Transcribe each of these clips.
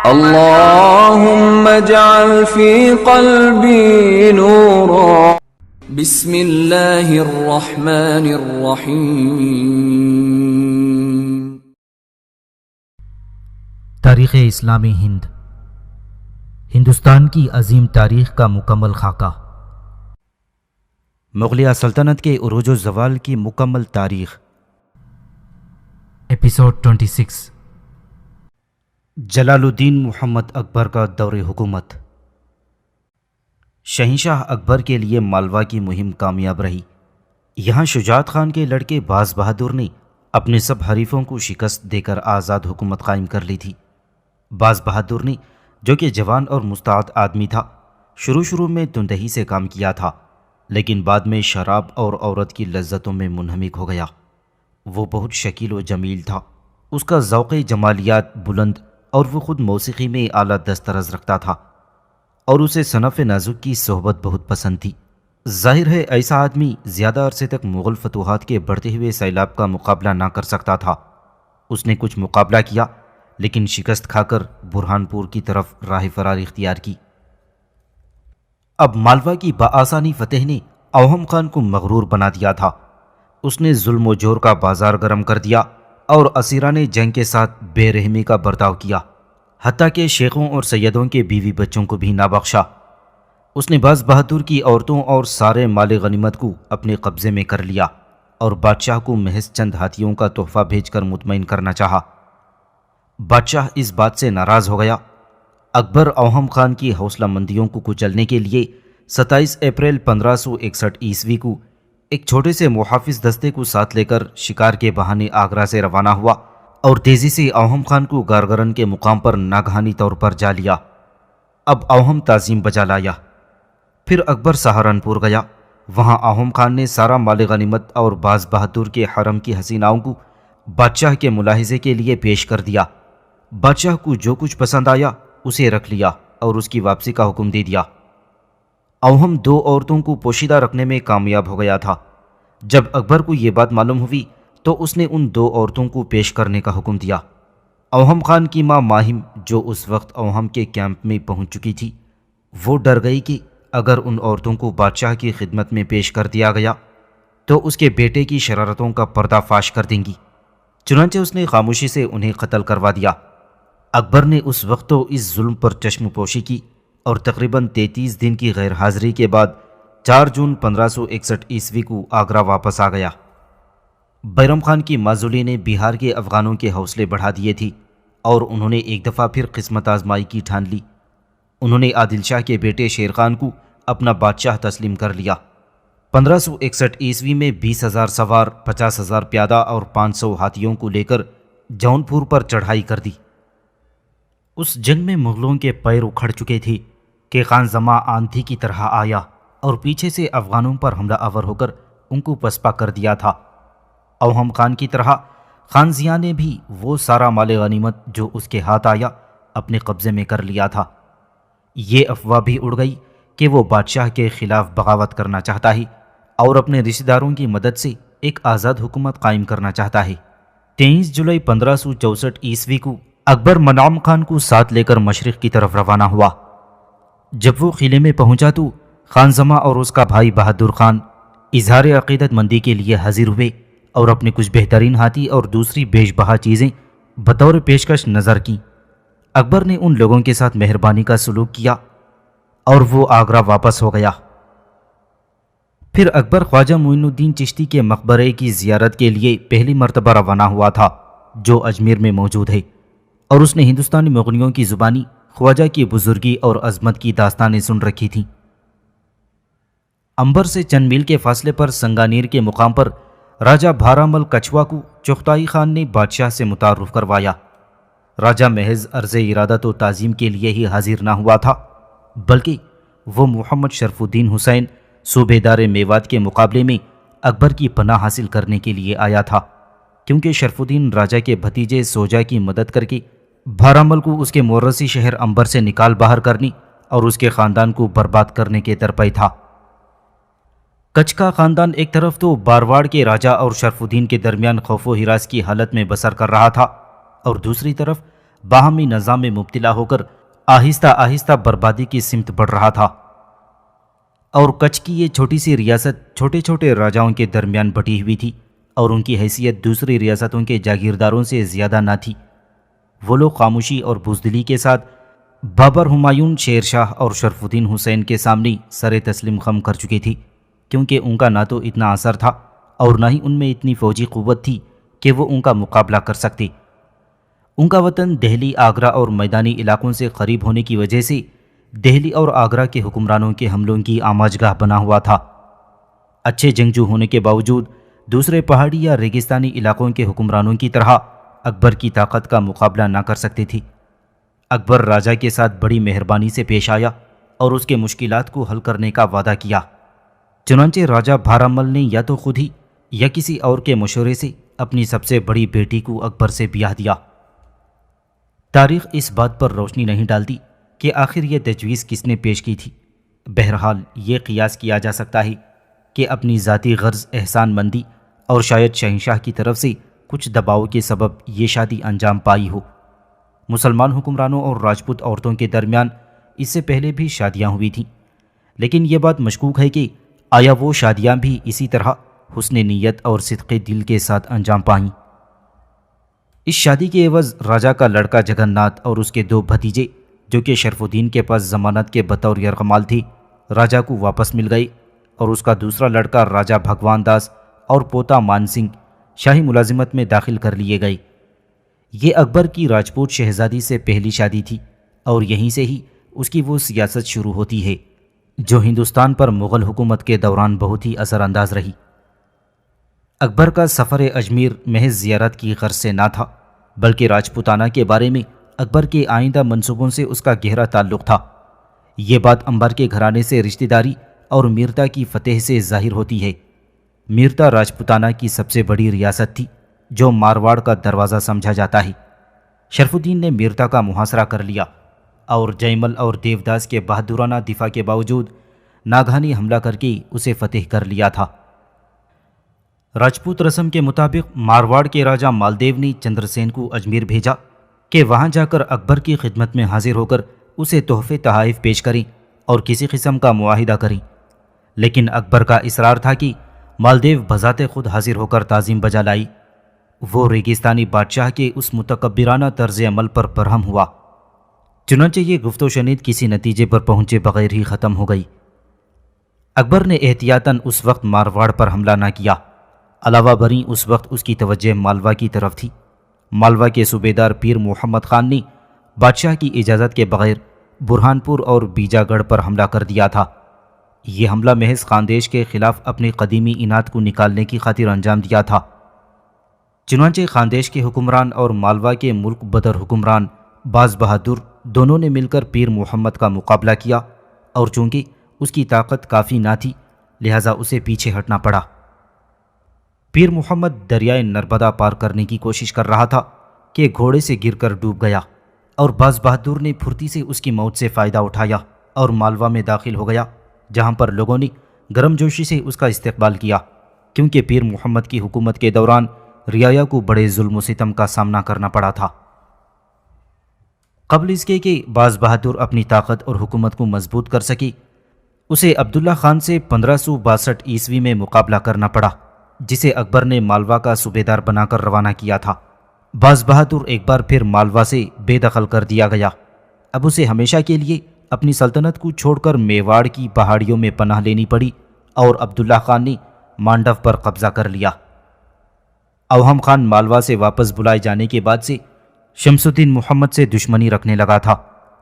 اللهم اجعل في قلبي نورا. بسم اللہ الرحمن الرحیم. تاریخ اسلامی ہند، ہندوستان کی عظیم تاریخ کا مکمل خاکہ. مغلیہ سلطنت کے عروج و زوال کی مکمل تاریخ. ایپیسوڈ 26. جلال الدین محمد اکبر کا دور حکومت. شہنشاہ اکبر کے لیے مالوا کی مہم کامیاب رہی. یہاں شجاعت خان کے لڑکے باز بہادر نے اپنے سب حریفوں کو شکست دے کر آزاد حکومت قائم کر لی تھی. باز بہادر نے، جو کہ جوان اور مستعد آدمی تھا، شروع میں تندہی سے کام کیا تھا، لیکن بعد میں شراب اور عورت کی لذتوں میں منہمک ہو گیا. وہ بہت شکیل و جمیل تھا. اس کا ذوق جمالیات بلند اور وہ خود موسیقی میں اعلیٰ دسترس رکھتا تھا، اور اسے صنف نازک کی صحبت بہت پسند تھی. ظاہر ہے ایسا آدمی زیادہ عرصے تک مغل فتوحات کے بڑھتے ہوئے سیلاب کا مقابلہ نہ کر سکتا تھا. اس نے کچھ مقابلہ کیا، لیکن شکست کھا کر برہان پور کی طرف راہ فرار اختیار کی. اب مالوا کی بآسانی فتح نے اوہم خان کو مغرور بنا دیا تھا. اس نے ظلم و جور کا بازار گرم کر دیا اور اسیران جنگ کے ساتھ بے رحمی کا برتاؤ کیا، حتیٰ کہ شیخوں اور سیدوں کے بیوی بچوں کو بھی نہ بخشا. اس نے باز بہادر کی عورتوں اور سارے مال غنیمت کو اپنے قبضے میں کر لیا اور بادشاہ کو محض چند ہاتھیوں کا تحفہ بھیج کر مطمئن کرنا چاہا. بادشاہ اس بات سے ناراض ہو گیا. اکبر اوہم خان کی حوصلہ مندیوں کو کچلنے کے لیے 27 اپریل 1561 عیسوی کو ایک چھوٹے سے محافظ دستے کو ساتھ لے کر شکار کے بہانے آگرہ سے روانہ ہوا اور تیزی سے اوہم خان کو گارگرن کے مقام پر ناگہانی طور پر جا لیا. اب اوہم تعظیم بجا لایا. پھر اکبر سہارنپور گیا. وہاں اوہم خان نے سارا مال غنیمت اور باز بہادر کے حرم کی حسیناؤں کو بادشاہ کے ملاحظے کے لیے پیش کر دیا. بادشاہ کو جو کچھ پسند آیا اسے رکھ لیا اور اس کی واپسی کا حکم دے دیا. اوہم 2 عورتوں کو پوشیدہ رکھنے میں کامیاب ہو گیا تھا. جب اکبر کو یہ بات معلوم ہوئی تو اس نے ان 2 عورتوں کو پیش کرنے کا حکم دیا. اوہم خان کی ماں ماہم، جو اس وقت اوہم کے کیمپ میں پہنچ چکی تھی، وہ ڈر گئی کہ اگر ان عورتوں کو بادشاہ کی خدمت میں پیش کر دیا گیا تو اس کے بیٹے کی شرارتوں کا پردہ فاش کر دیں گی. چنانچہ اس نے خاموشی سے انہیں قتل کروا دیا. اکبر نے اس وقت تو اس ظلم پر چشم پوشی کی اور تقریباً 33 دن کی غیر حاضری کے بعد 4 جون 1561 عیسوی کو آگرہ واپس آ گیا. بیرم خان کی معزولی نے بہار کے افغانوں کے حوصلے بڑھا دیے تھی اور انہوں نے ایک دفعہ پھر قسمت آزمائی کی ٹھان لی. انہوں نے عادل شاہ کے بیٹے شیر خان کو اپنا بادشاہ تسلیم کر لیا. 1561 عیسوی میں 20,000 سوار، 50,000 پیادہ اور 500 ہاتھیوں کو لے کر جونپور پر چڑھائی کر دی. اس جنگ میں مغلوں کے پیر اکھڑ چکے تھے کہ خان زماں آندھی کی طرح آیا اور پیچھے سے افغانوں پر حملہ آور ہو کر ان کو پسپا کر دیا تھا. اوہم خان کی طرح خان ضیاء نے بھی وہ سارا مال غنیمت جو اس کے ہاتھ آیا اپنے قبضے میں کر لیا تھا. یہ افواہ بھی اڑ گئی کہ وہ بادشاہ کے خلاف بغاوت کرنا چاہتا ہے اور اپنے رشتہ داروں کی مدد سے ایک آزاد حکومت قائم کرنا چاہتا ہے. 23 جولائی 1564 عیسوی کو اکبر منعم خان کو ساتھ لے کر مشرق کی طرف روانہ ہوا. جب وہ قلعے میں پہنچا تو خان زماں اور اس کا بھائی بہادر خان اظہار عقیدت مندی کے لیے حاضر ہوئے اور اپنے کچھ بہترین ہاتھی اور دوسری بیش بہا چیزیں بطور پیشکش نظر کیں. اکبر نے ان لوگوں کے ساتھ مہربانی کا سلوک کیا اور وہ آگرہ واپس ہو گیا. پھر اکبر خواجہ معین الدین چشتی کے مقبرے کی زیارت کے لیے پہلی مرتبہ روانہ ہوا تھا، جو اجمیر میں موجود ہے، اور اس نے ہندوستانی مغلیوں کی زبانی خواجہ کی بزرگی اور عظمت کی داستانیں سن رکھی تھیں. امبر سے چند میل کے فاصلے پر سنگانیر کے مقام پر راجہ بھارامل کچھوا کو چغتائی خان نے بادشاہ سے متعارف کروایا. راجہ محض عرض ارادت و تعظیم کے لیے ہی حاضر نہ ہوا تھا، بلکہ وہ محمد شرف الدین حسین صوبے دار میوات کے مقابلے میں اکبر کی پناہ حاصل کرنے کے لیے آیا تھا، کیونکہ شرف الدین راجہ کے بھتیجے سوجا کی مدد کر کے بھارامل کو اس کے مورثی شہر امبر سے نکال باہر کرنے اور اس کے خاندان کو برباد کرنے کے درپے تھا. کچھ کا خاندان ایک طرف تو بارواڑ کے راجہ اور شرف الدین کے درمیان خوف و ہراس کی حالت میں بسر کر رہا تھا، اور دوسری طرف باہمی نظام میں مبتلا ہو کر آہستہ آہستہ بربادی کی سمت بڑھ رہا تھا، اور کچھ کی یہ چھوٹی سی ریاست چھوٹے چھوٹے راجاؤں کے درمیان بٹی ہوئی تھی، اور ان کی حیثیت دوسری ریاستوں کے جاگیرداروں سے زیادہ نہ تھی۔ وہ لوگ خاموشی اور بزدلی کے ساتھ بابر، ہمایون، شیر شاہ اور شرف الدین حسین کے سامنے سر تسلیم خم کر چکے تھی، کیونکہ ان کا نہ تو اتنا اثر تھا اور نہ ہی ان میں اتنی فوجی قوت تھی کہ وہ ان کا مقابلہ کر سکتے۔ ان کا وطن دہلی، آگرہ اور میدانی علاقوں سے قریب ہونے کی وجہ سے دہلی اور آگرہ کے حکمرانوں کے حملوں کی آماج گاہ بنا ہوا تھا۔ اچھے جنگجو ہونے کے باوجود دوسرے پہاڑی یا ریگستانی علاقوں کے حکمرانوں کی طرح اکبر کی طاقت کا مقابلہ نہ کر سکتے تھے۔ اکبر راجا کے ساتھ بڑی مہربانی سے پیش آیا اور اس کے مشکلات کو حل کرنے کا وعدہ کیا۔ چنانچہ راجا بھارامل نے یا تو خود ہی یا کسی اور کے مشورے سے اپنی سب سے بڑی بیٹی کو اکبر سے بیاہ دیا۔ تاریخ اس بات پر روشنی نہیں ڈالتی کہ آخر یہ تجویز کس نے پیش کی تھی۔ بہرحال یہ قیاس کیا جا سکتا ہے کہ اپنی ذاتی غرض، احسان مندی اور شاید شہنشاہ کی طرف سے کچھ دباؤ کے سبب یہ شادی انجام پائی ہو۔ مسلمان حکمرانوں اور راجپوت عورتوں کے درمیان اس سے پہلے بھی شادیاں ہوئی تھیں، لیکن یہ بات مشکوک ہے کہ آیا وہ شادیاں بھی اسی طرح حسن نیت اور صدق دل کے ساتھ انجام پائیں۔ اس شادی کے عوض راجا کا لڑکا جگن ناتھ اور اس کے دو بھتیجے، جو کہ شرف الدین کے پاس ضمانت کے بطور یرغمال تھے، راجا کو واپس مل گئے، اور اس کا دوسرا لڑکا راجا بھگوان داس اور پوتا مان سنگھ شاہی ملازمت میں داخل کر لیے گئے۔ یہ اکبر کی راجپوت شہزادی سے پہلی شادی تھی، اور یہیں سے ہی اس کی وہ سیاست شروع ہوتی ہے جو ہندوستان پر مغل حکومت کے دوران بہت ہی اثر انداز رہی۔ اکبر کا سفر اجمیر محض زیارت کی غرض سے نہ تھا، بلکہ راجپوتانہ کے بارے میں اکبر کے آئندہ منصوبوں سے اس کا گہرا تعلق تھا۔ یہ بات انبر کے گھرانے سے رشتہ داری اور میرتا کی فتح سے ظاہر ہوتی ہے۔ میرتا راجپوتانہ کی سب سے بڑی ریاست تھی، جو مارواڑ کا دروازہ سمجھا جاتا ہے۔ شرف الدین نے میرتا کا محاصرہ کر لیا اور جیمل اور دیوداس کے بہادرانہ دفاع کے باوجود ناگہانی حملہ کر کے اسے فتح کر لیا تھا۔ راجپوت رسم کے مطابق مارواڑ کے راجا مالدیو نے چندر سین کو اجمیر بھیجا کہ وہاں جا کر اکبر کی خدمت میں حاضر ہو کر اسے تحفے تحائف پیش کریں اور کسی قسم کا معاہدہ کریں، لیکن اکبر کا اصرار تھا کہ مالدیو بذات خود حاضر ہو کر تعظیم بجا لائی۔ وہ ریگستانی بادشاہ کے اس متکبرانہ طرز عمل پر برہم ہوا، چنانچہ یہ گفت و شنید کسی نتیجے پر پہنچے بغیر ہی ختم ہو گئی۔ اکبر نے احتیاطاً اس وقت مارواڑ پر حملہ نہ کیا، علاوہ بریں اس وقت اس کی توجہ مالوا کی طرف تھی۔ مالوا کے صوبیدار پیر محمد خان نے بادشاہ کی اجازت کے بغیر برہان پور اور بیجا گڑھ پر حملہ کر دیا تھا۔ یہ حملہ محض خاندیش کے خلاف اپنی قدیمی اناد کو نکالنے کی خاطر انجام دیا تھا۔ چنانچہ خاندیش کے حکمران اور مالوا کے ملک بدر حکمران باز بہادر دونوں نے مل کر پیر محمد کا مقابلہ کیا، اور چونکہ اس کی طاقت کافی نہ تھی لہٰذا اسے پیچھے ہٹنا پڑا۔ پیر محمد دریائے نربدا پار کرنے کی کوشش کر رہا تھا کہ گھوڑے سے گر کر ڈوب گیا، اور باز بہادر نے پھرتی سے اس کی موت سے فائدہ اٹھایا اور مالوا میں داخل ہو گیا، جہاں پر لوگوں نے گرم جوشی سے اس کا استقبال کیا، کیونکہ پیر محمد کی حکومت کے دوران رعایا کو بڑے ظلم و ستم کا سامنا کرنا پڑا تھا۔ قبل اس کے کہ باز بہادر اپنی طاقت اور حکومت کو مضبوط کر سکے، اسے عبداللہ خان سے 1562 عیسوی میں مقابلہ کرنا پڑا، جسے اکبر نے مالوا کا صوبیدار بنا کر روانہ کیا تھا۔ باز بہادر ایک بار پھر مالوا سے بے دخل کر دیا گیا۔ اب اسے ہمیشہ کے لیے اپنی سلطنت کو چھوڑ کر میواڑ کی پہاڑیوں میں پناہ لینی پڑی، اور عبداللہ خان نے مانڈو پر قبضہ کر لیا۔ اوہم خان مالوا سے واپس بلائے جانے کے بعد سے شمس الدین محمد سے دشمنی رکھنے لگا تھا،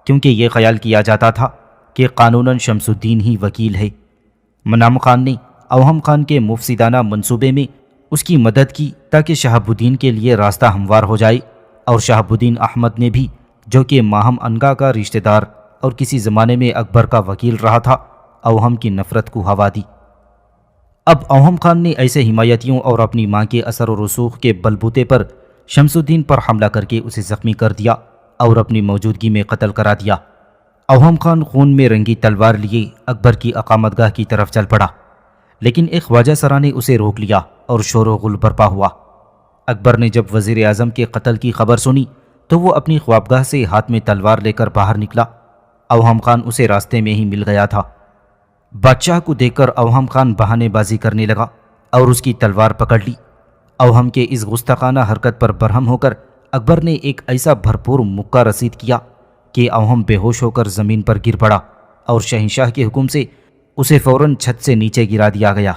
کیونکہ یہ خیال کیا جاتا تھا کہ قانوناً شمس الدین ہی وکیل ہے۔ منام خان نے اوہم خان کے مفسدانہ منصوبے میں اس کی مدد کی تاکہ شہاب الدین کے لیے راستہ ہموار ہو جائے، اور شہاب الدین احمد نے بھی، جو کہ ماہم انگا کا رشتہ دار اور کسی زمانے میں اکبر کا وکیل رہا تھا، اوہم کی نفرت کو ہوا دی۔ اب اوہم خان نے ایسے حمایتیوں اور اپنی ماں کے اثر و رسوخ کے بلبوتے پر شمس الدین پر حملہ کر کے اسے زخمی کر دیا اور اپنی موجودگی میں قتل کرا دیا۔ اوہم خان خون میں رنگی تلوار لیے اکبر کی اقامت گاہ کی طرف چل پڑا، لیکن ایک خواجہ سرا نے اسے روک لیا اور شور و غل برپا ہوا۔ اکبر نے جب وزیر اعظم کے قتل کی خبر سنی تو وہ اپنی خوابگاہ سے ہاتھ میں تلوار لے کر باہر نکلا۔ اوہم خان اسے راستے میں ہی مل گیا تھا۔ بادشاہ کو دیکھ کر اوہم خان بہانے بازی کرنے لگا اور اس کی تلوار پکڑ لی۔ اوہم کے اس گستاخانہ حرکت پر برہم ہو کر اکبر نے ایک ایسا بھرپور مکہ رسید کیا کہ اوہم بے ہوش ہو کر زمین پر گر پڑا اور شہنشاہ کے حکم سے اسے فوراً چھت سے نیچے گرا دیا گیا۔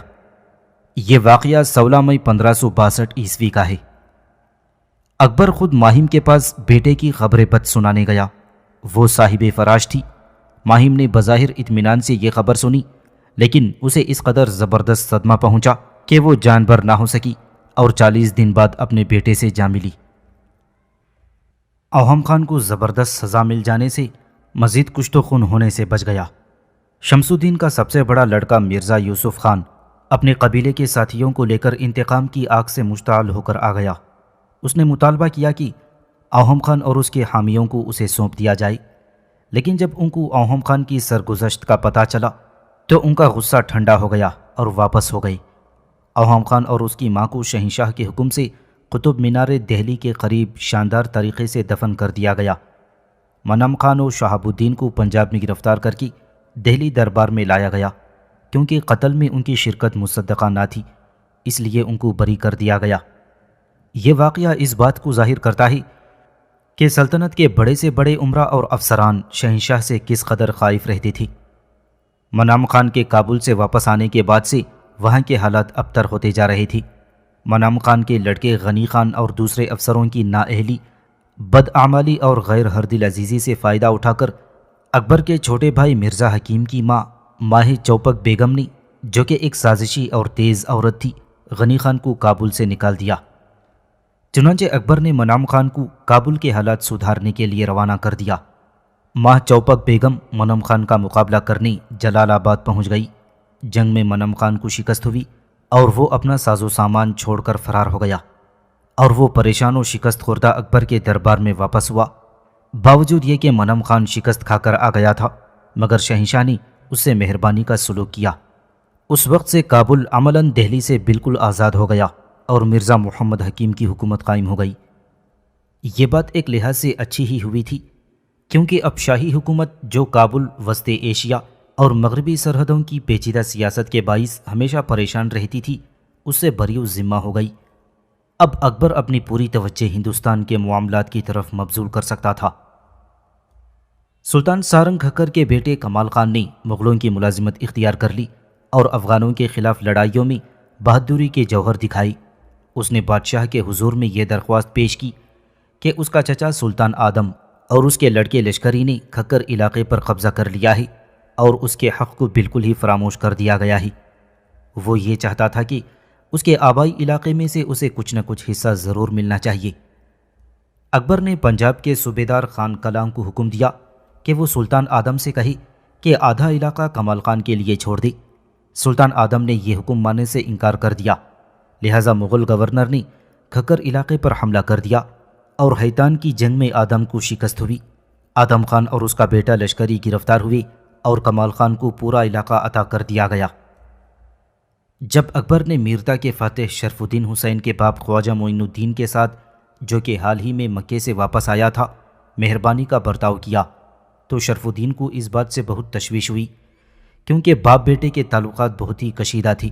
یہ واقعہ 16 مئی 1562 عیسوی کا ہے۔ اکبر خود ماہم کے پاس بیٹے کی خبر بد سنانے گیا۔ وہ صاحب فراش تھی۔ ماہم نے بظاہر اطمینان سے یہ خبر سنی، لیکن اسے اس قدر زبردست صدمہ پہنچا کہ وہ جان بر نہ ہو سکی اور 40 دن بعد اپنے بیٹے سے جا ملی۔ اوہم خان کو زبردست سزا مل جانے سے مزید کشت و خون ہونے سے بچ گیا۔ شمس الدین کا سب سے بڑا لڑکا مرزا یوسف خان اپنے قبیلے کے ساتھیوں کو لے کر انتقام کی آگ سے مشتعل ہو کر آ گیا۔ اس نے مطالبہ کیا کہ اوہم خان اور اس کے حامیوں کو اسے سونپ دیا جائے، لیکن جب ان کو اوہم خان کی سرگزشت کا پتہ چلا تو ان کا غصہ ٹھنڈا ہو گیا اور واپس ہو گئے۔ اوہم خان اور اس کی ماں کو شہنشاہ کے حکم سے قطب مینار دہلی کے قریب شاندار طریقے سے دفن کر دیا گیا۔ منم خان و شہاب الدین کو پنجاب میں گرفتار کر کے دہلی دربار میں لایا گیا، کیونکہ قتل میں ان کی شرکت مصدقہ نہ تھی، اس لیے ان کو بری کر دیا گیا۔ یہ واقعہ اس بات کو ظاہر کرتا ہے کہ سلطنت کے بڑے سے بڑے امراء اور افسران شہنشاہ سے کس قدر خائف رہتے تھے۔ منام خان کے کابل سے واپس آنے کے بعد سے وہاں کے حالات ابتر ہوتے جا رہے تھے۔ منام خان کے لڑکے غنی خان اور دوسرے افسروں کی نااہلی، بدعمالی اور غیر حردل عزیزی سے فائدہ اٹھا کر اکبر کے چھوٹے بھائی مرزا حکیم کی ماں ماہ چوپک بیگم نے، جو کہ ایک سازشی اور تیز عورت تھی، غنی خان کو کابل سے نکال دیا۔ چنانچہ اکبر نے منام خان کو کابل کے حالات سدھارنے کے لیے روانہ کر دیا۔ ماہ چوپک بیگم منم خان کا مقابلہ کرنے جلال آباد پہنچ گئی۔ جنگ میں منم خان کو شکست ہوئی اور وہ اپنا ساز و سامان چھوڑ کر فرار ہو گیا، اور وہ پریشان و شکست خوردہ اکبر کے دربار میں واپس ہوا۔ باوجود یہ کہ منم خان شکست کھا کر آ گیا تھا، مگر شہنشاہ نے اس سے مہربانی کا سلوک کیا۔ اس وقت سے کابل عملاً دہلی سے بالکل آزاد ہو گیا اور مرزا محمد حکیم کی حکومت قائم ہو گئی۔ یہ بات ایک لحاظ سے اچھی ہی ہوئی تھی، کیونکہ اب شاہی حکومت، جو کابل، وسط ایشیا اور مغربی سرحدوں کی پیچیدہ سیاست کے باعث ہمیشہ پریشان رہتی تھی، اس سے بری ذمہ ہو گئی۔ اب اکبر اپنی پوری توجہ ہندوستان کے معاملات کی طرف مبذول کر سکتا تھا۔ سلطان سارنگ کھکر کے بیٹے کمال خان نے مغلوں کی ملازمت اختیار کر لی اور افغانوں کے خلاف لڑائیوں میں بہادری کے جوہر دکھائی۔ اس نے بادشاہ کے حضور میں یہ درخواست پیش کی کہ اس کا چچا سلطان آدم اور اس کے لڑکے لشکری نے کھکر علاقے پر قبضہ کر لیا ہے اور اس کے حق کو بالکل ہی فراموش کر دیا گیا ہے۔ وہ یہ چاہتا تھا کہ اس کے آبائی علاقے میں سے اسے کچھ نہ کچھ حصہ ضرور ملنا چاہیے۔ اکبر نے پنجاب کے صوبیدار خان کلام کو حکم دیا کہ وہ سلطان آدم سے کہے کہ آدھا علاقہ کمال خان کے لیے چھوڑ دے۔ سلطان آدم نے یہ حکم ماننے سے انکار کر دیا، لہٰذا مغل گورنر نے کھکر علاقے پر حملہ کر دیا اور حیتان کی جنگ میں آدم کو شکست ہوئی۔ آدم خان اور اس کا بیٹا لشکری گرفتار ہوئے اور کمال خان کو پورا علاقہ عطا کر دیا گیا۔ جب اکبر نے میرتا کے فاتح شرف الدین حسین کے باپ خواجہ معین الدین کے ساتھ، جو کہ حال ہی میں مکے سے واپس آیا تھا، مہربانی کا برتاؤ کیا تو شرف الدین کو اس بات سے بہت تشویش ہوئی، کیونکہ باپ بیٹے کے تعلقات بہت ہی کشیدہ تھی۔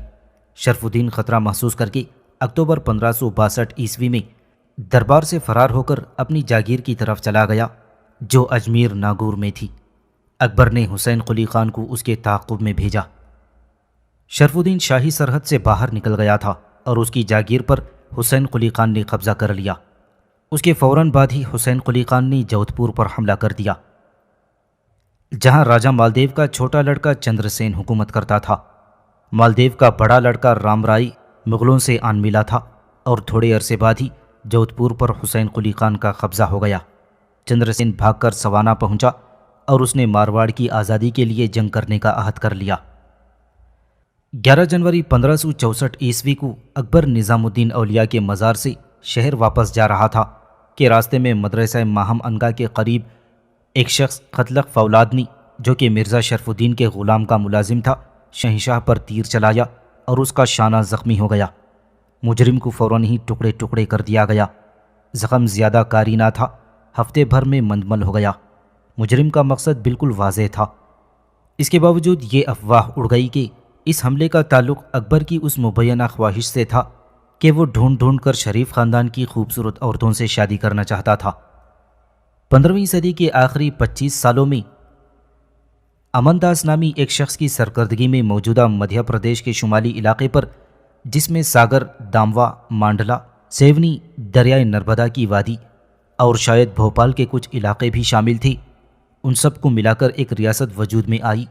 شرف الدین خطرہ محسوس کر کے اکتوبر 1562 عیسوی میں دربار سے فرار ہو کر اپنی جاگیر کی طرف چلا گیا، جو اجمیر ناگور میں تھی۔ اکبر نے حسین قلی خان کو اس کے تعاقب میں بھیجا۔ شرف الدین شاہی سرحد سے باہر نکل گیا تھا اور اس کی جاگیر پر حسین قلی خان نے قبضہ کر لیا۔ اس کے فوراً بعد ہی حسین قلی خان نے جودھ پور پر حملہ کر دیا، جہاں راجہ مالدیو کا چھوٹا لڑکا چندر سین حکومت کرتا تھا۔ مالدیو کا بڑا لڑکا رام رائی مغلوں سے آن ملا تھا اور تھوڑے عرصے بعد ہی جودھ پور پر حسین قلی خان کا قبضہ ہو گیا۔ چندر سین بھاگ کر سوانا پہنچا اور اس نے مارواڑ کی آزادی کے لیے جنگ کرنے کا عہد کر لیا۔ 11 جنوری 1564 عیسوی کو اکبر نظام الدین اولیاء کے مزار سے شہر واپس جا رہا تھا کہ راستے میں مدرسہ ماہم انگا کے قریب ایک شخص خطلق فولادنی، جو کہ مرزا شرف الدین کے غلام کا ملازم تھا، شہنشاہ پر تیر چلایا اور اس کا شانہ زخمی ہو گیا۔ مجرم کو فوراً ہی ٹکڑے ٹکڑے کر دیا گیا۔ زخم زیادہ کاری نہ تھا، ہفتے بھر میں مندمل ہو گیا۔ مجرم کا مقصد بالکل واضح تھا۔ اس کے باوجود یہ افواہ اڑ گئی کہ اس حملے کا تعلق اکبر کی اس مبینہ خواہش سے تھا کہ وہ ڈھونڈ ڈھونڈ کر شریف خاندان کی خوبصورت عورتوں سے شادی کرنا چاہتا تھا۔ 15ویں صدی کے آخری 25 سالوں میں امن داس نامی ایک شخص کی سرکردگی میں موجودہ مدھیہ پردیش کے شمالی علاقے پر، جس میں ساگر، داموا، مانڈلا، سیونی، دریائے نرمدا کی وادی اور شاید بھوپال کے کچھ علاقے بھی شامل تھے، ان سب کو ملا کر ایک ریاست وجود میں آئی،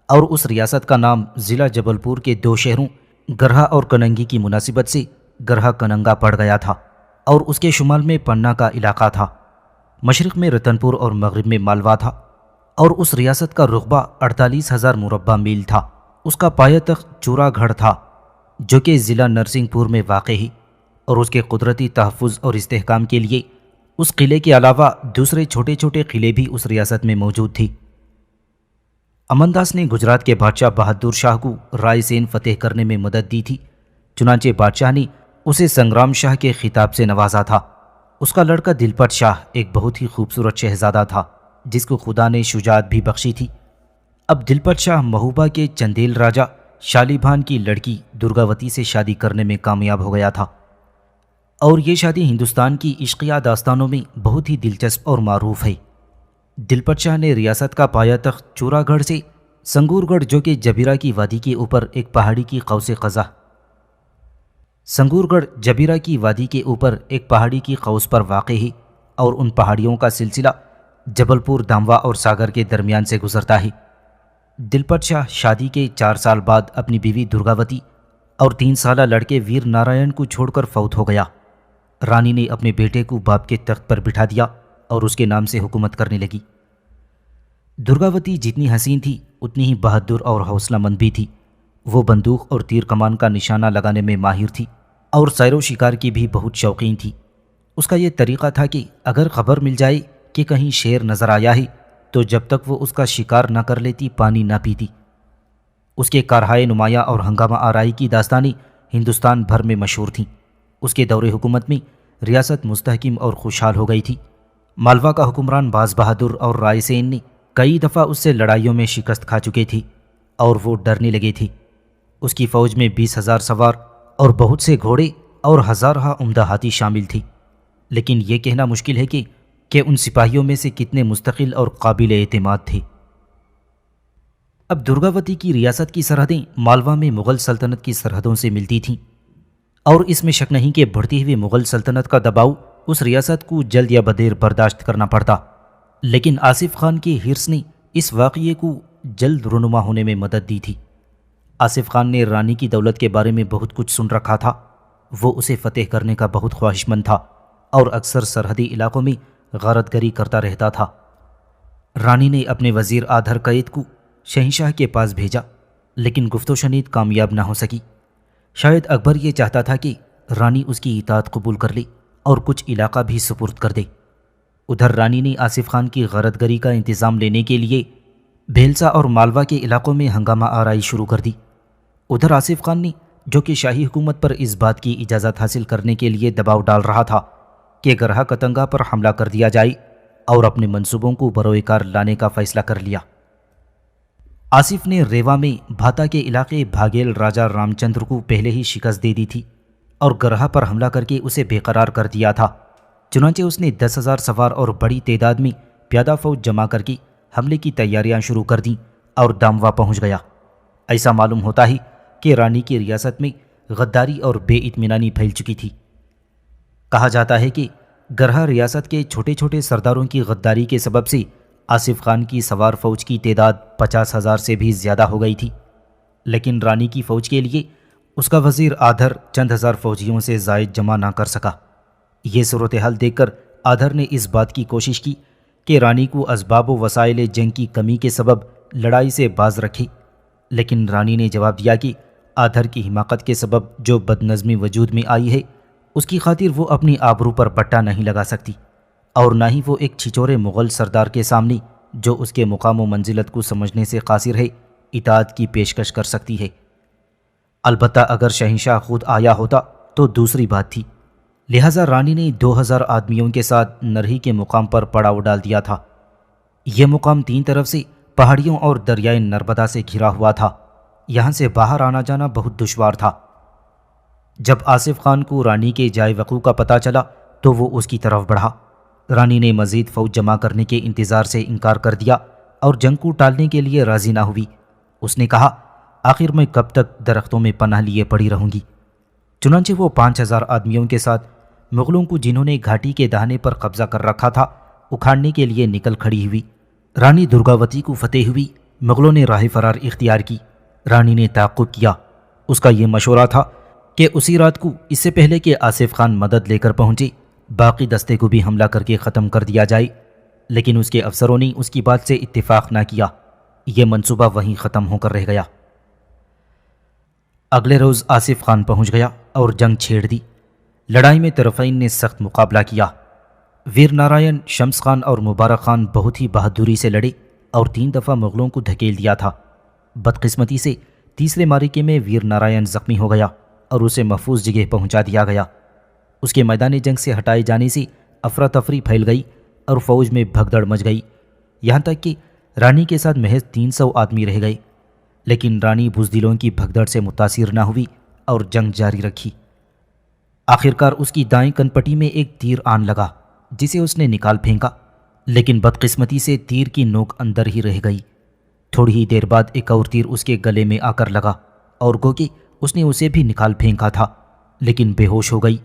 اور اس ریاست کا نام ضلع جبل پور کے دو شہروں گرہا اور کننگی کی مناسبت سے گرہا کننگا پڑ گیا تھا، اور اس کے شمال میں پننا کا علاقہ تھا، مشرق میں رتن پور اور مغرب میں مالوا تھا، اور اس ریاست کا رقبہ 48,000 مربع میل تھا۔ اس کا پایہ تخت چورا گڑھ تھا، جو کہ ضلع نرسنگ پور میں واقع ہے، اور اس کے قدرتی تحفظ اور استحکام کے لیے اس قلعے کے علاوہ دوسرے چھوٹے چھوٹے قلعے بھی اس ریاست میں موجود تھے۔ امن داس نے گجرات کے بادشاہ بہادر شاہ کو رائے سین فتح کرنے میں مدد دی تھی، چنانچہ بادشاہ نے اسے سنگرام شاہ کے خطاب سے نوازا تھا۔ اس کا لڑکا دلپت شاہ ایک بہت ہی خوبصورت شہزادہ تھا، جس کو خدا نے شجاعت بھی بخشی تھی۔ اب دلپت شاہ محوبہ کے چندیل راجہ شالی بھان کی لڑکی درگاوتی سے شادی کرنے میں کامیاب ہو گیا تھا، اور یہ شادی ہندوستان کی عشقیہ داستانوں میں بہت ہی دلچسپ اور معروف ہے۔ دلپت شاہ نے ریاست کا پایہ تخت چورا گڑھ سے سنگور گڑھ، جو کہ جبیرہ کی وادی کے اوپر ایک پہاڑی کی قوس قزح سنگور گڑھ جبیرہ کی وادی کے اوپر ایک پہاڑی کی قوس پر واقع ہے، اور ان پہاڑیوں کا سلسلہ جبل پور، داموا اور ساگر کے درمیان سے گزرتا ہے۔ دلپت شاہ شادی کے 4 سال بعد اپنی بیوی درگاوتی اور 3 سالہ لڑکے ویر نارائن کو چھوڑ کر فوت ہو گیا۔ رانی نے اپنے بیٹے کو باپ کے تخت پر بٹھا دیا اور اس کے نام سے حکومت کرنے لگی۔ درگاوتی جتنی حسین تھی اتنی ہی بہادر اور حوصلہ مند بھی تھی۔ وہ بندوق اور تیر کمان کا نشانہ لگانے میں ماہر تھی، اور سیر و شکار کی بھی بہت شوقین تھی۔ اس کا یہ طریقہ تھا کہ اگر خبر مل جائے کہ کہیں شیر نظر آیا ہے تو جب تک وہ اس کا شکار نہ کر لیتی پانی نہ پیتی۔ اس کے کارہائے نمایاں اور ہنگامہ آرائی کی داستانیں ہندوستان بھر میں مشہور تھیں۔ اس کے دور حکومت میں ریاست مستحکم اور خوشحال ہو گئی تھی۔ مالوا کا حکمران باز بہادر اور رائے سین نے کئی دفعہ اس سے لڑائیوں میں شکست کھا چکے تھے، اور وہ ڈرنے لگے تھے۔ اس کی فوج میں 20,000 سوار اور بہت سے گھوڑے اور ہزارہ عمدہ ہاتھی شامل تھی، لیکن یہ کہنا مشکل ہے کہ ان سپاہیوں میں سے کتنے مستقل اور قابل اعتماد تھے۔ اب درگاوتی کی ریاست کی سرحدیں مالوا میں مغل سلطنت کی سرحدوں سے ملتی تھیں، اور اس میں شک نہیں کہ بڑھتی ہوئی مغل سلطنت کا دباؤ اس ریاست کو جلد یا بدیر برداشت کرنا پڑتا، لیکن آصف خان کے حرص نے اس واقعے کو جلد رونما ہونے میں مدد دی تھی۔ آصف خان نے رانی کی دولت کے بارے میں بہت کچھ سن رکھا تھا، وہ اسے فتح کرنے کا بہت خواہش مند تھا، اور اکثر سرحدی علاقوں میں غارت گری کرتا رہتا تھا۔ رانی نے اپنے وزیر آدھر قید کو شہنشاہ کے پاس بھیجا، لیکن گفت و شنید کامیاب نہ ہو سکی۔ شاید اکبر یہ چاہتا تھا کہ رانی اس کی اطاعت قبول کر لے اور کچھ علاقہ بھی سپرد کر دے۔ ادھر رانی نے آصف خان کی غارت گری کا انتظام لینے کے لیے بھیلسا اور مالوا کے علاقوں میں ہنگامہ آرائی شروع کر دی۔ ادھر آصف خان نے، جو کہ شاہی حکومت پر اس بات کی اجازت حاصل کرنے کے لیے دباؤ ڈال رہا تھا کہ گرہا کتنگا پر حملہ کر دیا جائے، اور اپنے منصوبوں کو بروئے کار لانے کا فیصلہ کر لیا۔ آصف نے ریوا میں بھاتا کے علاقے بھاگیل راجہ رام چندر کو پہلے ہی شکست دے دی تھی، اور گرہا پر حملہ کر کے اسے بے قرار کر دیا تھا۔ چنانچہ اس نے 10,000 سوار اور بڑی تعداد میں پیادہ فوج جمع کر کے حملے کی تیاریاں شروع کر دیں اور داموا پہنچ گیا۔ ایسا معلوم ہوتا ہے کہ رانی کی ریاست میں غداری اور بے اطمینانی پھیل چکی تھی۔ کہا جاتا ہے کہ گرہا ریاست کے چھوٹے چھوٹے سرداروں کی غداری کے سبب سے آصف خان کی سوار فوج کی تعداد 50,000 سے بھی زیادہ ہو گئی تھی، لیکن رانی کی فوج کے لیے اس کا وزیر آدھر چند ہزار فوجیوں سے زائد جمع نہ کر سکا۔ یہ صورتحال دیکھ کر آدھر نے اس بات کی کوشش کی کہ رانی کو اسباب و وسائل جنگ کی کمی کے سبب لڑائی سے باز رکھے، لیکن رانی نے جواب دیا کہ آدھر کی حماقت کے سبب جو بدنظمی وجود میں آئی ہے، اس کی خاطر وہ اپنی آبرو پر پٹا نہیں لگا سکتی، اور نہ ہی وہ ایک چھچورے مغل سردار کے سامنے جو اس کے مقام و منزلت کو سمجھنے سے قاصر ہے اطاعت کی پیشکش کر سکتی ہے۔ البتہ اگر شہنشاہ خود آیا ہوتا تو دوسری بات تھی، لہٰذا رانی نے 2000 آدمیوں کے ساتھ نرہی کے مقام پر پڑاؤ ڈال دیا تھا۔ یہ مقام 3 طرف سے پہاڑیوں اور دریائے نرمدا سے گھرا ہوا تھا۔ یہاں سے باہر آنا جانا بہت دشوار تھا۔ جب آصف خان کو رانی کے جائے وقوع کا پتہ چلا تو وہ اس کی طرف بڑھا۔ رانی نے مزید فوج جمع کرنے کے انتظار سے انکار کر دیا اور جنگ کو ٹالنے کے لیے راضی نہ ہوئی۔ اس نے کہا، آخر میں کب تک درختوں میں پناہ لیے پڑی رہوں گی؟ چنانچہ وہ 5000 آدمیوں کے ساتھ مغلوں کو جنہوں نے گھاٹی کے دہانے پر قبضہ کر رکھا تھا اکھاڑنے کے لیے نکل کھڑی ہوئی۔ رانی درگاوتی کو فتح ہوئی۔ مغلوں نے راہ فرار اختیار کی۔ رانی نے تعاقب کیا۔ اس کا یہ مشورہ تھا کہ اسی رات کو، اس سے پہلے کہ آصف خان مدد لے کر پہنچے، باقی دستے کو بھی حملہ کر کے ختم کر دیا جائے، لیکن اس کے افسروں نے اس کی بات سے اتفاق نہ کیا۔ یہ منصوبہ وہیں ختم ہو کر رہ گیا۔ اگلے روز آصف خان پہنچ گیا اور جنگ چھیڑ دی۔ لڑائی میں طرفین نے سخت مقابلہ کیا۔ ویر نارائن، شمس خان اور مبارک خان بہت ہی بہادری سے لڑے اور 3 دفعہ مغلوں کو دھکیل دیا تھا۔ بدقسمتی سے تیسرے معرکے میں ویر نارائن زخمی ہو گیا اور اسے محفوظ جگہ پہنچا دیا گیا۔ اس کے میدان جنگ سے ہٹائے جانے سے افراتفری پھیل گئی اور فوج میں بھگدڑ مچ گئی، یہاں تک کہ رانی کے ساتھ محض 300 آدمی رہ گئے۔ لیکن رانی بزدلوں کی بھگدڑ سے متاثر نہ ہوئی اور جنگ جاری رکھی۔ آخرکار اس کی دائیں کنپٹی میں ایک تیر آن لگا جسے اس نے نکال پھینکا، لیکن بدقسمتی سے تیر کی نوک اندر ہی رہ گئی۔ تھوڑی ہی دیر بعد ایک اور تیر اس کے گلے میں آ کر لگا اور گو کہ اس نے اسے بھی نکال پھینکا تھا، لیکن بے ہوش ہو گئی،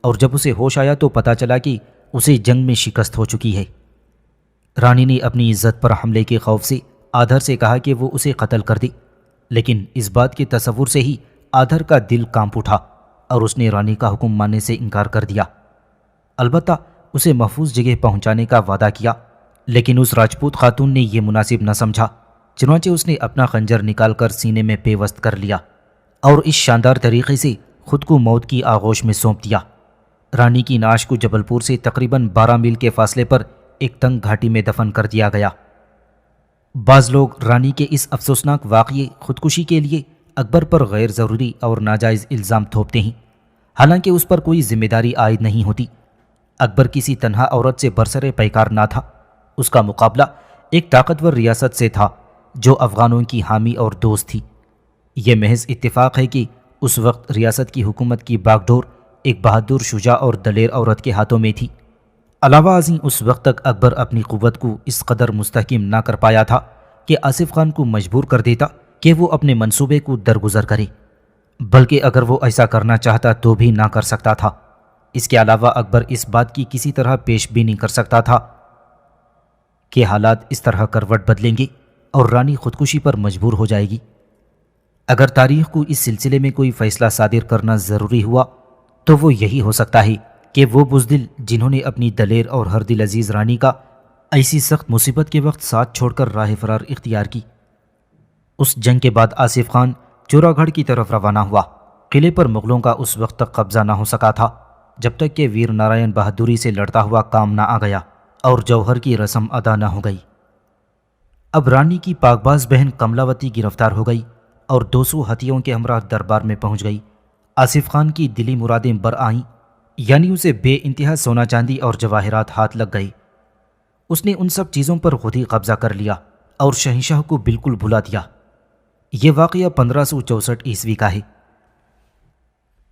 اور جب اسے ہوش آیا تو پتہ چلا کہ اسے جنگ میں شکست ہو چکی ہے۔ رانی نے اپنی عزت پر حملے کے خوف سے آدھر سے کہا کہ وہ اسے قتل کر دے، لیکن اس بات کے تصور سے ہی آدھر کا دل کانپ اٹھا اور اس نے رانی کا حکم ماننے سے انکار کر دیا۔ البتہ اسے محفوظ جگہ پہنچانے کا وعدہ کیا، لیکن اس راجپوت خاتون نے یہ مناسب نہ سمجھا، چنانچہ اس نے اپنا خنجر نکال کر سینے میں پیوست کر لیا اور اس شاندار طریقے سے خود کو موت کی آغوش میں سونپ دیا۔ رانی کی نعش کو جبل پور سے تقریباً 12 میل کے فاصلے پر ایک تنگ گھاٹی میں دفن کر دیا گیا۔ بعض لوگ رانی کے اس افسوسناک واقعے خودکشی کے لیے اکبر پر غیر ضروری اور ناجائز الزام تھوپتے ہیں، حالانکہ اس پر کوئی ذمہ داری عائد نہیں ہوتی۔ اکبر کسی تنہا عورت سے برسر پیکار نہ تھا، اس کا مقابلہ ایک طاقتور ریاست سے تھا جو افغانوں کی حامی اور دوست تھی۔ یہ محض اتفاق ہے کہ اس وقت ریاست کی حکومت کی باغ ڈور ایک بہادر، شجاع اور دلیر عورت کے ہاتھوں میں تھی۔ علاوہ ازیں اس وقت تک اکبر اپنی قوت کو اس قدر مستحکم نہ کر پایا تھا کہ آصف خان کو مجبور کر دیتا کہ وہ اپنے منصوبے کو درگزر کرے، بلکہ اگر وہ ایسا کرنا چاہتا تو بھی نہ کر سکتا تھا۔ اس کے علاوہ اکبر اس بات کی کسی طرح پیش بھی نہیں کر سکتا تھا کہ حالات اس طرح کروٹ بدلیں گے اور رانی خودکشی پر مجبور ہو جائے گی۔ اگر تاریخ کو اس سلسلے میں کوئی فیصلہ صادر کرنا ضروری ہوا تو وہ یہی ہو سکتا ہے کہ وہ بزدل جنہوں نے اپنی دلیر اور ہر دل عزیز رانی کا ایسی سخت مصیبت کے وقت ساتھ چھوڑ کر راہ فرار اختیار کی۔ اس جنگ کے بعد آصف خان چورا گڑھ کی طرف روانہ ہوا۔ قلعے پر مغلوں کا اس وقت تک قبضہ نہ ہو سکا تھا جب تک کہ ویر نارائن بہادری سے لڑتا ہوا کام نہ آ گیا اور جوہر کی رسم ادا نہ ہو گئی۔ اب رانی کی پاکباز بہن کملاوتی گرفتار ہو گئی اور 200 ہتھیوں کے ہمراہ دربار میں پہنچ گئی۔ آصف خان کی دلی مرادیں بر آئیں، یعنی اسے بے انتہا سونا چاندی اور جواہرات ہاتھ لگ گئے۔ اس نے ان سب چیزوں پر خود ہی قبضہ کر لیا اور شہنشاہ کو بالکل بھلا دیا۔ یہ واقعہ 1564 عیسوی کا ہے۔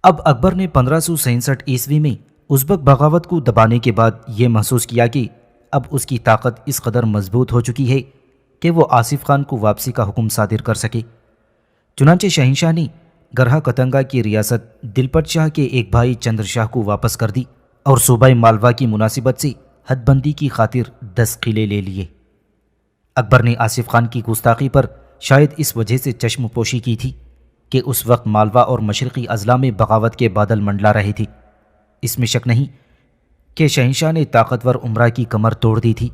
اب اکبر نے 1567 عیسوی میں ازبک بغاوت کو دبانے کے بعد یہ محسوس کیا کہ اب اس کی طاقت اس قدر مضبوط ہو چکی ہے کہ وہ آصف خان کو واپسی کا حکم صادر کر سکے۔ چنانچہ شہنشاہ نے گرہا کتنگا کی ریاست دلپت شاہ کے ایک بھائی چندر شاہ کو واپس کر دی اور صوبہ مالوا کی مناسبت سے حد بندی کی خاطر 10 قلعے لے لیے۔ اکبر نے آصف خان کی گستاخی پر شاید اس وجہ سے چشم پوشی کی تھی کہ اس وقت مالوا اور مشرقی اضلاع میں بغاوت کے بادل منڈلا رہے تھے۔ اس میں شک نہیں کہ شہنشاہ نے طاقتور امرا کی کمر توڑ دی تھی،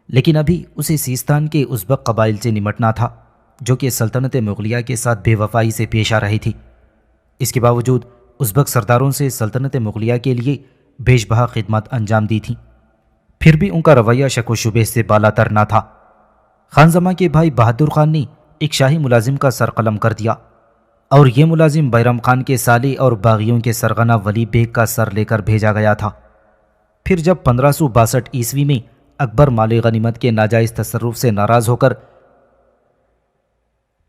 لیکن ابھی اسے سیستان کے ازبک قبائل سے نمٹنا تھا جو کہ سلطنت مغلیہ کے ساتھ بے وفائی سے پیش آ رہی تھی۔ اس کے باوجود ازبک سرداروں سے سلطنت مغلیہ کے لیے بیش بہا خدمات انجام دی تھیں، پھر بھی ان کا رویہ شک و شبہ سے بالاتر نہ تھا۔ خان زماں کے بھائی بہادر خان نے ایک شاہی ملازم کا سر قلم کر دیا اور یہ ملازم بیرم خان کے سالے اور باغیوں کے سرغنہ ولی بیگ کا سر لے کر بھیجا گیا تھا۔ پھر جب 1562 عیسوی میں اکبر مال غنیمت کے ناجائز تصرف سے ناراض ہو کر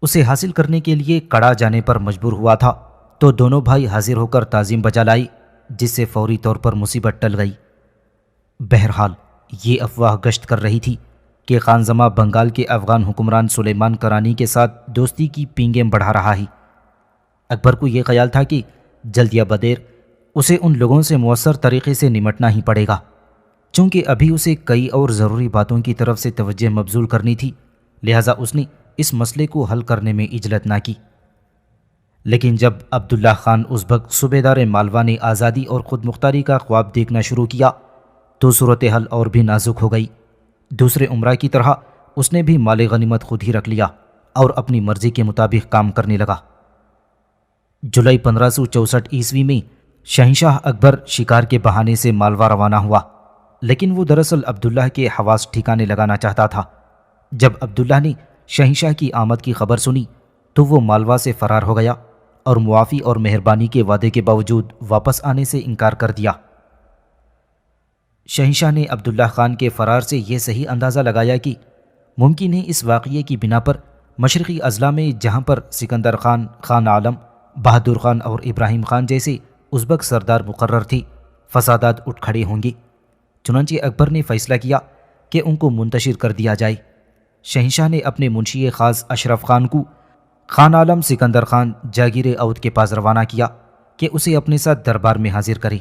اسے حاصل کرنے کے لیے کڑا جانے پر مجبور ہوا تھا تو دونوں بھائی حاضر ہو کر تعظیم بجا لائی، جس سے فوری طور پر مصیبت ٹل گئی۔ بہرحال یہ افواہ گشت کر رہی تھی کہ خان زمان بنگال کے افغان حکمران سلیمان کرانی کے ساتھ دوستی کی پینگیں بڑھا رہا ہے۔ اکبر کو یہ خیال تھا کہ جلد یا بدیر اسے ان لوگوں سے مؤثر طریقے سے نمٹنا ہی پڑے گا، چونکہ ابھی اسے کئی اور ضروری باتوں کی طرف سے توجہ مبذول کرنی تھی، لہٰذا اس نے اس مسئلے کو حل کرنے میں عجلت نہ کی۔ لیکن جب عبداللہ خان ازبک صوبیدار مالوا نے آزادی اور خود مختاری کا خواب دیکھنا شروع کیا تو صورتحال اور بھی نازک ہو گئی۔ دوسرے عمرہ کی طرح اس نے بھی مال غنیمت خود ہی رکھ لیا اور اپنی مرضی کے مطابق کام کرنے لگا۔ جولائی 1564 عیسوی میں شہنشاہ اکبر شکار کے بہانے سے مالوا روانہ ہوا، لیکن وہ دراصل عبداللہ کے حواس ٹھکانے لگانا چاہتا تھا۔ جب عبداللہ نے شہنشاہ کی آمد کی خبر سنی تو وہ مالوا سے فرار ہو گیا اور معافی اور مہربانی کے وعدے کے باوجود واپس آنے سے انکار کر دیا۔ شہنشاہ نے عبداللہ خان کے فرار سے یہ صحیح اندازہ لگایا کہ ممکن ہے اس واقعے کی بنا پر مشرقی اضلاع میں جہاں پر سکندر خان، خان عالم، بہادر خان اور ابراہیم خان جیسے ازبک سردار مقرر تھے، فسادات اٹھ کھڑے ہوں گے۔ چنانچہ اکبر نے فیصلہ کیا کہ ان کو منتشر کر دیا جائے۔ شہنشاہ نے اپنے منشی خاص اشرف خان کو خان عالم سکندر خان جاگیر اودھ کے پاس روانہ کیا کہ اسے اپنے ساتھ دربار میں حاضر کرے۔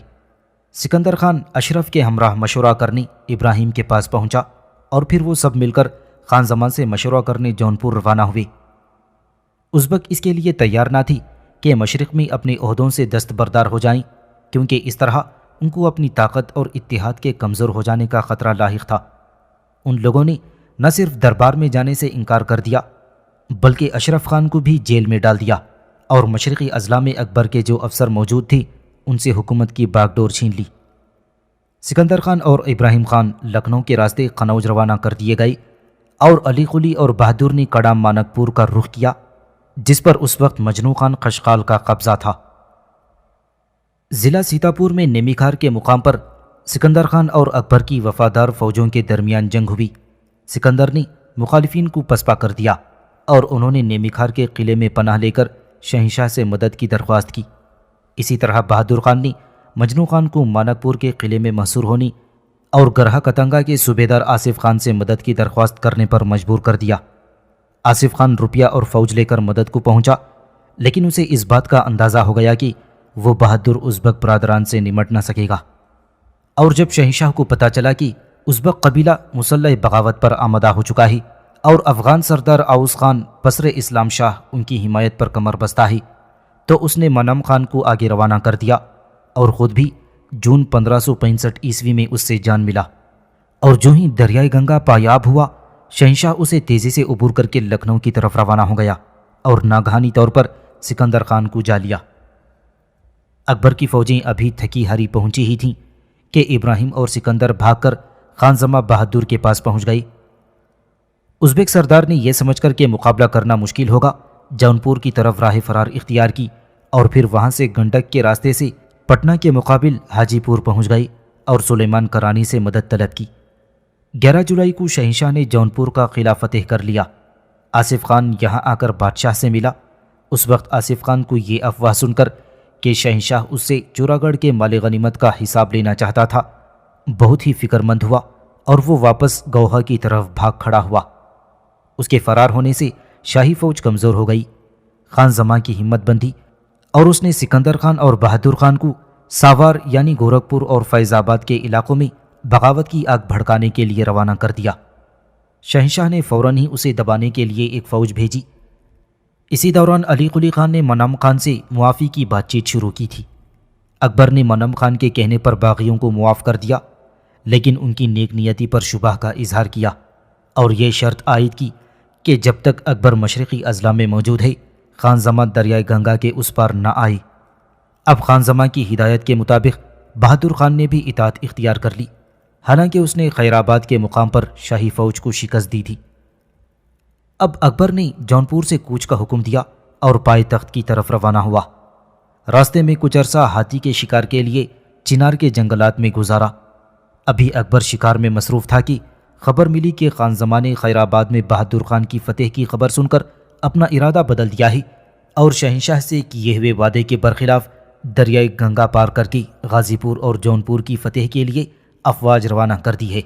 سکندر خان اشرف کے ہمراہ مشورہ کرنے ابراہیم کے پاس پہنچا اور پھر وہ سب مل کر خان زمان سے مشورہ کرنے جونپور روانہ ہوئے۔ ازبک اس کے لیے تیار نہ تھی کہ مشرق میں اپنے عہدوں سے دستبردار ہو جائیں، کیونکہ اس طرح ان کو اپنی طاقت اور اتحاد کے کمزور ہو جانے کا خطرہ لاحق تھا۔ ان لوگوں نے نہ صرف دربار میں جانے سے انکار کر دیا بلکہ اشرف خان کو بھی جیل میں ڈال دیا اور مشرقی اضلاع میں اکبر کے جو افسر موجود تھے ان سے حکومت کی باغ ڈور چھین لی۔ سکندر خان اور ابراہیم خان لکھنؤ کے راستے قنوج روانہ کر دیے گئے اور علی قلی اور بہادر نے کڑا مانک پور کا رخ کیا، جس پر اس وقت مجنو خان خشخال کا قبضہ تھا۔ ضلع سیتاپور میں نیمیکھار کے مقام پر سکندر خان اور اکبر کی وفادار فوجوں کے درمیان جنگ ہوئی۔ سکندر نے مخالفین کو پسپا کر دیا اور انہوں نے نیمیکھار کے قلعے میں پناہ لے کر شہنشاہ سے مدد کی درخواست کی۔ اسی طرح بہادر خان نے مجنو خان کو مانک پور کے قلعے میں محصور ہونے اور گرہا کتنگا کے صوبیدار آصف خان سے مدد کی درخواست کرنے پر مجبور کر دیا۔ آصف خان روپیہ اور فوج لے کر مدد کو پہنچا، لیکن اسے اس بات کا اندازہ ہو گیا کہ وہ بہادر ازبک برادران سے نمٹ نہ سکے گا، اور جب شہنشاہ کو پتہ چلا کہ ازبک قبیلہ مسلح بغاوت پر آمادہ ہو چکا ہے اور افغان سردار آؤس خان بصر اسلام شاہ ان کی حمایت پر کمر بستہ ہے، تو اس نے منم خان کو آگے روانہ کر دیا اور خود بھی جون 1565 عیسوی میں اس سے جان ملا۔ اور جو ہی دریائے گنگا پایاب ہوا، شہنشاہ اسے تیزی سے عبور کر کے لکھنؤ کی طرف روانہ ہو گیا اور ناگہانی طور پر سکندر خان کو جا لیا۔ اکبر کی فوجیں ابھی تھکی ہاری پہنچی ہی تھیں کہ ابراہیم اور سکندر بھاگ کر خان زمان بہادر کے پاس پہنچ گئی۔ ازبک سردار نے یہ سمجھ کر کہ مقابلہ کرنا مشکل ہوگا، جونپور کی طرف راہ فرار اختیار کی اور پھر وہاں سے گنڈک کے راستے سے پٹنہ کے مقابل حاجی پور پہنچ گئی اور سلیمان کرانی سے مدد طلب کی۔ 11 جولائی کو شہنشاہ نے جونپور کا قلعہ فتح کر لیا۔ آصف خان یہاں آ کر بادشاہ سے ملا۔ اس وقت آصف خان کو یہ افواہ سن کر کہ شہنشاہ اس سے چورا گڑھ کے مال غنیمت کا حساب لینا چاہتا تھا بہت ہی فکر مند ہوا اور وہ واپس گوہا کی طرف بھاگ کھڑا ہوا۔ اس کے فرار ہونے سے شاہی فوج کمزور ہو گئی۔ خان زمان کی ہمت بندھی اور اس نے سکندر خان اور بہادر خان کو ساوار یعنی گورکھپور اور فیض آباد کے علاقوں میں بغاوت کی آگ بھڑکانے کے لیے روانہ کر دیا۔ شہنشاہ نے فوراً ہی اسے دبانے کے لیے ایک فوج بھیجی۔ اسی دوران علی قلی خان نے منم خان سے معافی کی بات چیت شروع کی تھی۔ اکبر نے منم خان کے کہنے پر باغیوں کو معاف کر دیا، لیکن ان کی نیک نیتی پر شبہ کا اظہار کیا اور یہ شرط عائد کی کہ جب تک اکبر مشرقی اضلاع میں موجود ہے خان زمان دریائے گنگا کے اس پار نہ آئے۔ اب خان زمان کی ہدایت کے مطابق بہادر خان نے بھی اطاعت اختیار کر لی، حالانکہ اس نے خیر آباد کے مقام پر شاہی فوج کو شکست دی تھی۔ اب اکبر نے جونپور سے کوچ کا حکم دیا اور پائے تخت کی طرف روانہ ہوا۔ راستے میں کچھ عرصہ ہاتھی کے شکار کے لیے چنار کے جنگلات میں گزارا۔ ابھی اکبر شکار میں مصروف تھا کہ خبر ملی کہ خان زمان نے خیر آباد میں بہادر خان کی فتح کی خبر سن کر اپنا ارادہ بدل دیا ہے اور شہنشاہ سے کیے ہوئے وعدے کے برخلاف دریائے گنگا پار کر کے غازی پور اور جونپور کی فتح کے لیے افواج روانہ کر دی ہے۔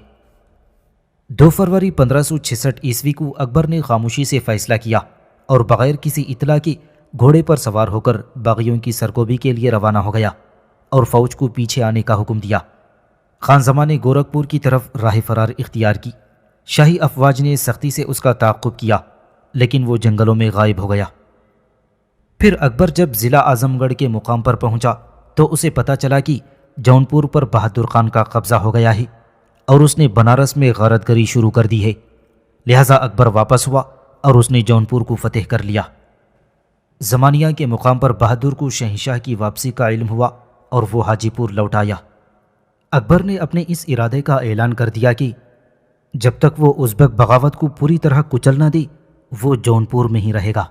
2 فروری 1566 عیسوی کو اکبر نے خاموشی سے فیصلہ کیا اور بغیر کسی اطلاع کے گھوڑے پر سوار ہو کر باغیوں کی سرکوبی کے لیے روانہ ہو گیا اور فوج کو پیچھے آنے کا حکم دیا۔ خان زمان نے گورکھپور کی طرف راہ فرار اختیار کی۔ شاہی افواج نے سختی سے اس کا تعاقب کیا لیکن وہ جنگلوں میں غائب ہو گیا۔ پھر اکبر جب ضلع اعظم گڑھ کے مقام پر پہنچا تو اسے پتہ چلا کہ جونپور پر بہادر خان کا قبضہ ہو گیا ہے اور اس نے بنارس میں غارت گری شروع کر دی ہے، لہٰذا اکبر واپس ہوا اور اس نے جونپور کو فتح کر لیا۔ زمانیہ کے مقام پر بہادر کو شہنشاہ کی واپسی کا علم ہوا اور وہ حاجی پور لوٹ آیا۔ اکبر نے اپنے اس ارادے کا اعلان کر دیا کہ جب تک وہ ازبک بغاوت کو پوری طرح کچل نہ دے وہ جونپور میں ہی رہے گا۔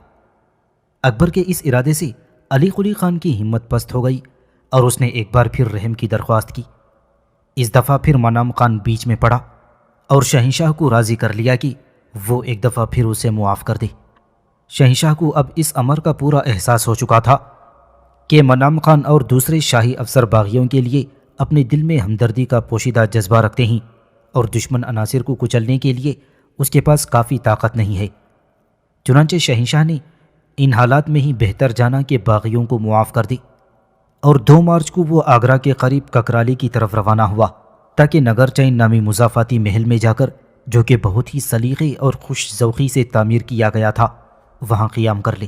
اکبر کے اس ارادے سے علی قلی خان کی ہمت پست ہو گئی اور اس نے ایک بار پھر رحم کی درخواست کی۔ اس دفعہ پھر منام خان بیچ میں پڑا اور شہنشاہ کو راضی کر لیا کہ وہ ایک دفعہ پھر اسے معاف کر دے۔ شہنشاہ کو اب اس امر کا پورا احساس ہو چکا تھا کہ منام خان اور دوسرے شاہی افسر باغیوں کے لیے اپنے دل میں ہمدردی کا پوشیدہ جذبہ رکھتے ہیں اور دشمن عناصر کو کچلنے کے لیے اس کے پاس کافی طاقت نہیں ہے۔ چنانچہ شہنشاہ نے ان حالات میں ہی بہتر جانا کہ باغیوں کو معاف کر دی اور 2 مارچ کو وہ آگرہ کے قریب ککرالی کی طرف روانہ ہوا تاکہ نگر چین نامی مضافاتی محل میں جا کر، جو کہ بہت ہی سلیقے اور خوش ذوقی سے تعمیر کیا گیا تھا، وہاں قیام کر لے۔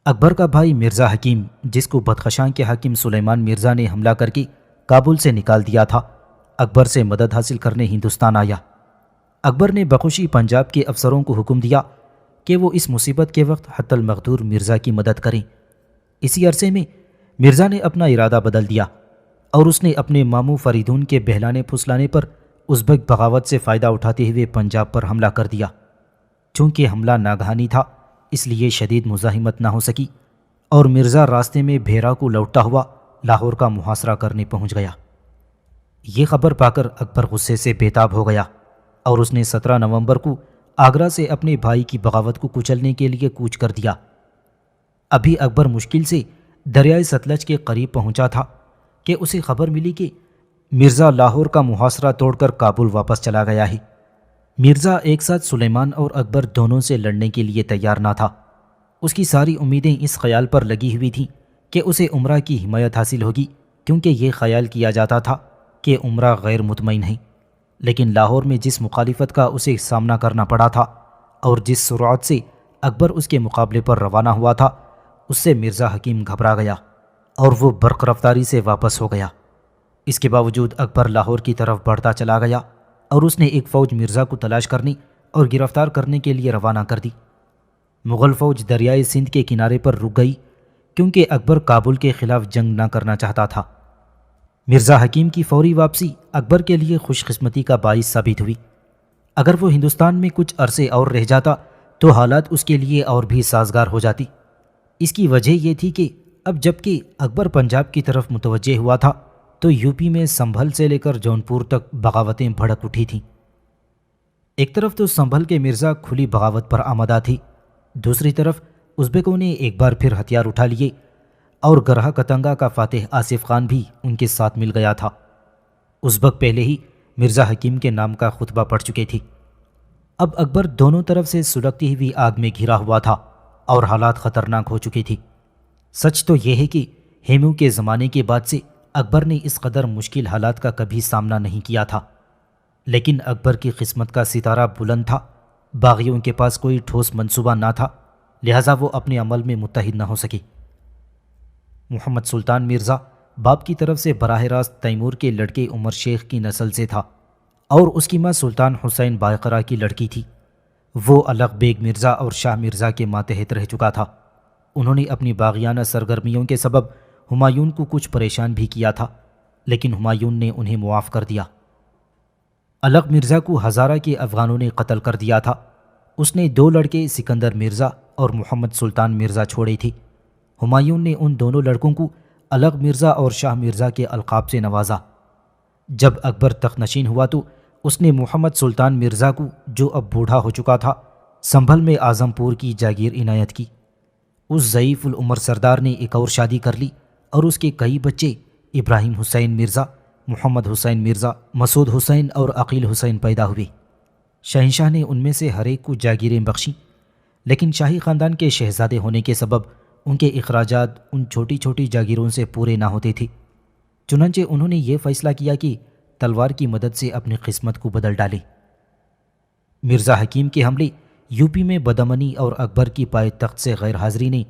اکبر کا بھائی مرزا حکیم، جس کو بدخشاں کے حاکم سلیمان مرزا نے حملہ کر کے کابل سے نکال دیا تھا، اکبر سے مدد حاصل کرنے ہندوستان آیا۔ اکبر نے بخوشی پنجاب کے افسروں کو حکم دیا کہ وہ اس مصیبت کے وقت حتی المقدور مرزا کی مدد کریں۔ اسی عرصے میں مرزا نے اپنا ارادہ بدل دیا اور اس نے اپنے ماموں فریدون کے بہلانے پھسلانے پر ازبک بغاوت سے فائدہ اٹھاتے ہوئے پنجاب پر حملہ کر دیا۔ چونکہ حملہ ناگہانی تھا اس لیے شدید مزاحمت نہ ہو سکی اور مرزا راستے میں بھیرا کو لوٹتا ہوا لاہور کا محاصرہ کرنے پہنچ گیا۔ یہ خبر پا کر اکبر غصے سے بے تاب ہو گیا اور اس نے 17 نومبر کو آگرہ سے اپنے بھائی کی بغاوت کو کچلنے کے لیے کوچ کر دیا۔ ابھی اکبر مشکل سے دریائے ستلج کے قریب پہنچا تھا کہ اسے خبر ملی کہ مرزا لاہور کا محاصرہ توڑ کر کابل واپس چلا گیا ہے۔ مرزا ایک ساتھ سلیمان اور اکبر دونوں سے لڑنے کے لیے تیار نہ تھا۔ اس کی ساری امیدیں اس خیال پر لگی ہوئی تھیں کہ اسے عمرہ کی حمایت حاصل ہوگی، کیونکہ یہ خیال کیا جاتا تھا کہ عمرہ غیر مطمئن ہے۔ لیکن لاہور میں جس مخالفت کا اسے سامنا کرنا پڑا تھا اور جس سرعت سے اکبر اس کے مقابلے پر روانہ ہوا تھا، اس سے مرزا حکیم گھبرا گیا اور وہ برق رفتاری سے واپس ہو گیا۔ اس کے باوجود اکبر لاہور کی طرف بڑھتا چلا گیا اور اس نے ایک فوج مرزا کو تلاش کرنے اور گرفتار کرنے کے لیے روانہ کر دی۔ مغل فوج دریائے سندھ کے کنارے پر رک گئی کیونکہ اکبر کابل کے خلاف جنگ نہ کرنا چاہتا تھا۔ مرزا حکیم کی فوری واپسی اکبر کے لیے خوش قسمتی کا باعث ثابت ہوئی۔ اگر وہ ہندوستان میں کچھ عرصے اور رہ جاتا تو حالات اس کے لیے اور بھی سازگار ہو جاتی۔ اس کی وجہ یہ تھی کہ اب جب کہ اکبر پنجاب کی طرف متوجہ ہوا تھا تو یوپی میں سنبھل سے لے کر جونپور تک بغاوتیں بھڑک اٹھی تھیں۔ ایک طرف تو سنبھل کے مرزا کھلی بغاوت پر آمادہ تھی، دوسری طرف ازبکوں نے ایک بار پھر ہتھیار اٹھا لیے اور گرہا کتنگا کا فاتح آصف خان بھی ان کے ساتھ مل گیا تھا۔ ازبک پہلے ہی مرزا حکیم کے نام کا خطبہ پڑھ چکے تھی۔ اب اکبر دونوں طرف سے سلگتی ہوئی آگ میں گھرا ہوا تھا اور حالات خطرناک ہو چکی تھی۔ سچ تو یہ ہے کہ ہیمو کے زمانے کے بعد سے اکبر نے اس قدر مشکل حالات کا کبھی سامنا نہیں کیا تھا، لیکن اکبر کی قسمت کا ستارہ بلند تھا۔ باغیوں کے پاس کوئی ٹھوس منصوبہ نہ تھا، لہٰذا وہ اپنے عمل میں متحد نہ ہو سکے۔ محمد سلطان مرزا باپ کی طرف سے براہ راست تیمور کے لڑکے عمر شیخ کی نسل سے تھا اور اس کی ماں سلطان حسین بائقرا کی لڑکی تھی۔ وہ الغ بیگ مرزا اور شاہ مرزا کے ماتحت رہ چکا تھا۔ انہوں نے اپنی باغیانہ سرگرمیوں کے سبب ہمایون کو کچھ پریشان بھی کیا تھا، لیکن ہمایون نے انہیں معاف کر دیا۔ الغ مرزا کو ہزارہ کے افغانوں نے قتل کر دیا تھا اس نے 2 لڑکے سکندر مرزا اور محمد سلطان مرزا چھوڑے تھے۔ ہمایوں نے ان دونوں لڑکوں کو الغ مرزا اور شاہ مرزا کے القاب سے نوازا۔ جب اکبر تخت نشین ہوا تو اس نے محمد سلطان مرزا کو، جو اب بوڑھا ہو چکا تھا، سنبھل میں اعظم پور کی جاگیر عنایت کی۔ اس ضعیف العمر سردار نے ایک اور شادی کر لی اور اس کے کئی بچے ابراہیم حسین مرزا، محمد حسین مرزا، مسعود حسین اور عقیل حسین پیدا ہوئے۔ شہنشاہ نے ان میں سے ہر ایک کو جاگیریں بخشیں، لیکن شاہی خاندان کے شہزادے ہونے کے سبب ان کے اخراجات ان چھوٹی چھوٹی جاگیروں سے پورے نہ ہوتے تھے۔ چنانچہ انہوں نے یہ فیصلہ کیا کہ تلوار کی مدد سے اپنی قسمت کو بدل ڈالے۔ مرزا حکیم کے حملے، یو پی میں بدامنی اور اکبر کی پائے تخت سے غیر حاضری نے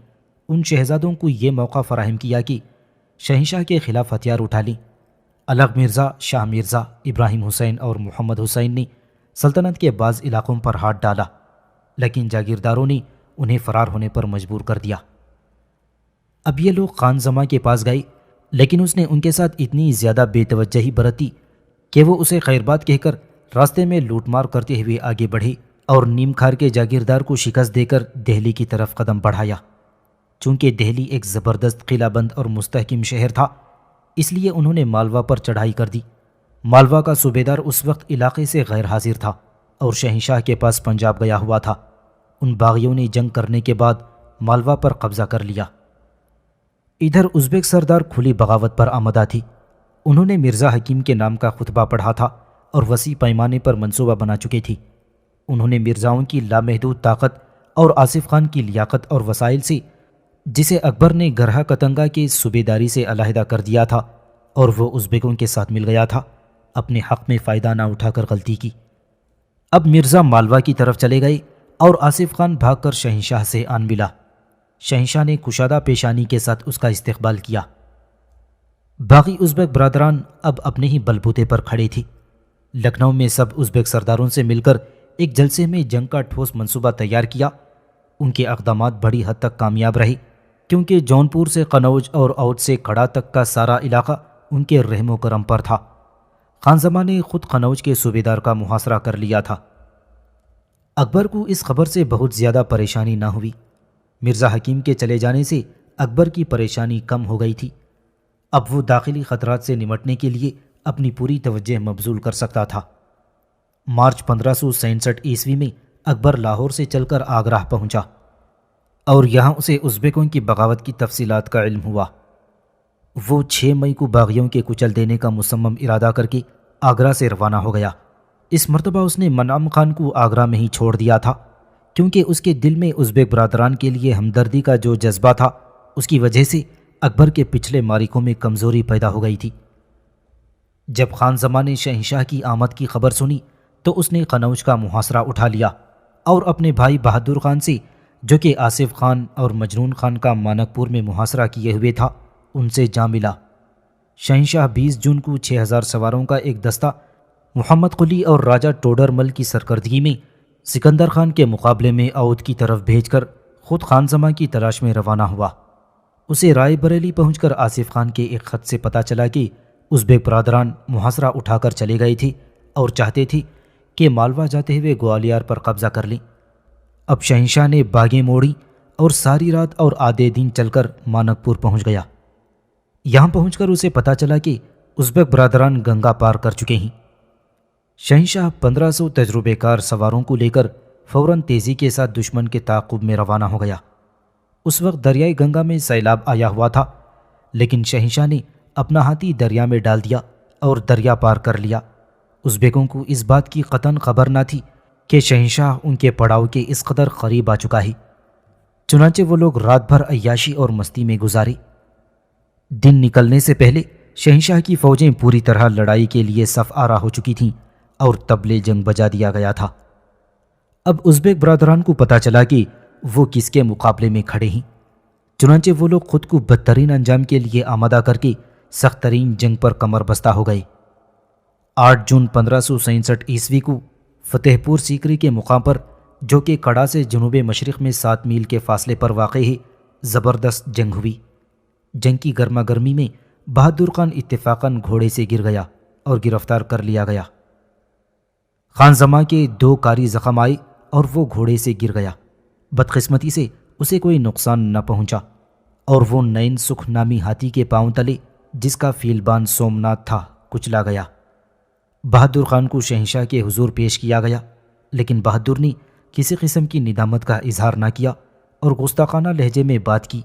ان شہزادوں کو یہ موقع فراہم کیا کہ شہنشاہ کے خلاف ہتھیار اٹھا لیں۔ الغ مرزا، شاہ مرزا، ابراہیم حسین اور محمد حسین نے سلطنت کے بعض علاقوں پر ہاتھ ڈالا، لیکن جاگیرداروں نے انہیں فرار ہونے پر مجبور کر دیا۔ اب یہ لوگ خان زماں کے پاس گئے، لیکن اس نے ان کے ساتھ اتنی زیادہ بے توجہی برتی کہ وہ اسے خیر بات کہہ کر راستے میں لوٹ مار کرتے ہوئے آگے بڑھے اور نیم کھار کے جاگیردار کو شکست دے کر دہلی کی طرف قدم بڑھایا۔ چونکہ دہلی ایک زبردست قلعہ بند اور مستحکم شہر تھا، اس لیے انہوں نے مالوا پر چڑھائی کر دی۔ مالوا کا صوبیدار اس وقت علاقے سے غیر حاضر تھا اور شہنشاہ کے پاس پنجاب گیا ہوا تھا۔ ان باغیوں نے جنگ کرنے کے بعد مالوا پر قبضہ کر لیا۔ ادھر ازبک سردار کھلی بغاوت پر آمادہ تھی۔ انہوں نے مرزا حکیم کے نام کا خطبہ پڑھا تھا اور وسیع پیمانے پر منصوبہ بنا چکے تھی۔ انہوں نے مرزاؤں کی لامحدود طاقت اور آصف خان کی لیاقت اور وسائل سے، جسے اکبر نے گرہا کتنگا کے صوبیداری سے علیحدہ کر دیا تھا اور وہ ازبکوں کے ساتھ مل گیا تھا، اپنے حق میں فائدہ نہ اٹھا کر غلطی کی۔ اب مرزا مالوا کی طرف چلے گئے اور آصف خان بھاگ کر شہنشاہ سے آن ملا۔ شہنشاہ نے کشادہ پیشانی کے ساتھ اس کا استقبال کیا۔ باقی ازبک برادران اب اپنے ہی بل بوتے پر کھڑے تھے۔ لکھنؤ میں سب ازبک سرداروں سے مل کر ایک جلسے میں جنگ کا ٹھوس منصوبہ تیار کیا۔ ان کے اقدامات بڑی حد تک کامیاب رہے، کیونکہ جونپور سے قنوج اور اودھ سے کھڑا تک کا سارا علاقہ ان کے رحم و کرم پر تھا۔ خان زمان نے خود قنوج کے صوبیدار کا محاصرہ کر لیا تھا۔ اکبر کو اس خبر سے بہت زیادہ پریشانی نہ ہوئی۔ مرزا حکیم کے چلے جانے سے اکبر کی پریشانی کم ہو گئی تھی۔ اب وہ داخلی خطرات سے نمٹنے کے لیے اپنی پوری توجہ مبذول کر سکتا تھا۔ مارچ 1567 عیسوی میں اکبر لاہور سے چل کر آگرہ پہنچا اور یہاں اسے ازبکوں کی بغاوت کی تفصیلات کا علم ہوا۔ وہ 6 مئی کو باغیوں کے کچل دینے کا مصمم ارادہ کر کے آگرہ سے روانہ ہو گیا۔ اس مرتبہ اس نے منعم خان کو آگرہ میں ہی چھوڑ دیا تھا، کیونکہ اس کے دل میں ازبک برادران کے لیے ہمدردی کا جو جذبہ تھا، اس کی وجہ سے اکبر کے پچھلے مارکوں میں کمزوری پیدا ہو گئی تھی۔ جب خان زمان نے شہنشاہ کی آمد کی خبر سنی تو اس نے قنوج کا محاصرہ اٹھا لیا اور اپنے بھائی بہادر خان سے، جو کہ آصف خان اور مجنون خان کا مانک پور میں محاصرہ کیے ہوئے تھا، ان سے جا ملا۔ شہنشاہ 20 جون کو 6000 سواروں کا ایک دستہ محمد قلی اور راجہ ٹوڈر مل کی سرکردگی میں سکندر خان کے مقابلے میں اودھ کی طرف بھیج کر خود خان زمان کی تلاش میں روانہ ہوا۔ اسے رائے بریلی پہنچ کر آصف خان کے ایک خط سے پتہ چلا کہ ازبک برادران محاصرہ اٹھا کر چلے گئے تھے اور چاہتے تھے کہ مالوا جاتے ہوئے گوالیار پر قبضہ کر لیں۔ اب شہنشاہ نے باغیں موڑی اور ساری رات اور آدھے دن چل کر مانک پور پہنچ گیا۔ یہاں پہنچ کر اسے پتہ چلا کہ ازبک برادران گنگا پار کر چکے ہیں۔ شہنشاہ 1500 تجربے کار سواروں کو لے کر فوراً تیزی کے ساتھ دشمن کے تعاقب میں روانہ ہو گیا۔ اس وقت دریائے گنگا میں سیلاب آیا ہوا تھا، لیکن شہنشاہ نے اپنا ہاتھی دریا میں ڈال دیا اور دریا پار کر لیا۔ ازبکوں کو اس بات کی قطعاً خبر نہ تھی کہ شہنشاہ ان کے پڑاؤ کے اس قدر قریب آ چکا ہے۔ چنانچہ وہ لوگ رات بھر عیاشی اور مستی میں گزارے۔ دن نکلنے سے پہلے شہنشاہ کی فوجیں پوری طرح لڑائی کے لیے صف آرا ہو چکی تھیں اور طبلِ جنگ بجا دیا گیا تھا۔ اب ازبک برادران کو پتہ چلا کہ وہ کس کے مقابلے میں کھڑے ہیں، چنانچہ وہ لوگ خود کو بدترین انجام کے لیے آمادہ کر کے سخت ترین جنگ پر کمر بستہ ہو گئے۔ 8 جون 1567 عیسوی کو فتح پور سیکری کے مقام پر، جو کہ کڑا سے جنوب مشرق میں 7 میل کے فاصلے پر واقع ہے، زبردست جنگ ہوئی۔ جنگ کی گرما گرمی میں بہادر خان اتفاقاً گھوڑے سے گر گیا اور گرفتار کر لیا گیا۔ خان زمان کے 2 کاری زخم آئے اور وہ گھوڑے سے گر گیا۔ بدقسمتی سے اسے کوئی نقصان نہ پہنچا اور وہ نین سکھ نامی ہاتھی کے پاؤں تلے، جس کا فیلبان سومناتھ تھا، کچلا گیا۔ بہادر خان کو شہنشاہ کے حضور پیش کیا گیا، لیکن بہادر نے کسی قسم کی ندامت کا اظہار نہ کیا اور گستاخانہ لہجے میں بات کی،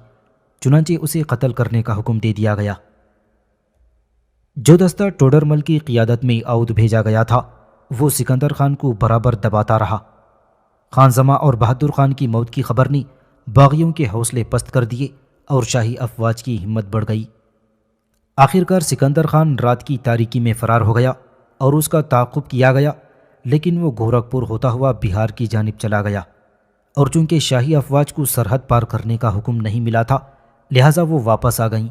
چنانچہ اسے قتل کرنے کا حکم دے دیا گیا۔ جو دستہ ٹوڈرمل کی قیادت میں اودھ بھیجا گیا تھا وہ سکندر خان کو برابر دباتا رہا۔ خان زماں اور بہادر خان کی موت کی خبر نے باغیوں کے حوصلے پست کر دیے اور شاہی افواج کی ہمت بڑھ گئی۔ آخرکار سکندر خان رات کی تاریکی میں فرار ہو گیا اور اس کا تعاقب کیا گیا، لیکن وہ گورکھپور ہوتا ہوا بہار کی جانب چلا گیا، اور چونکہ شاہی افواج کو سرحد پار کرنے کا حکم نہیں ملا تھا لہٰذا وہ واپس آ گئیں۔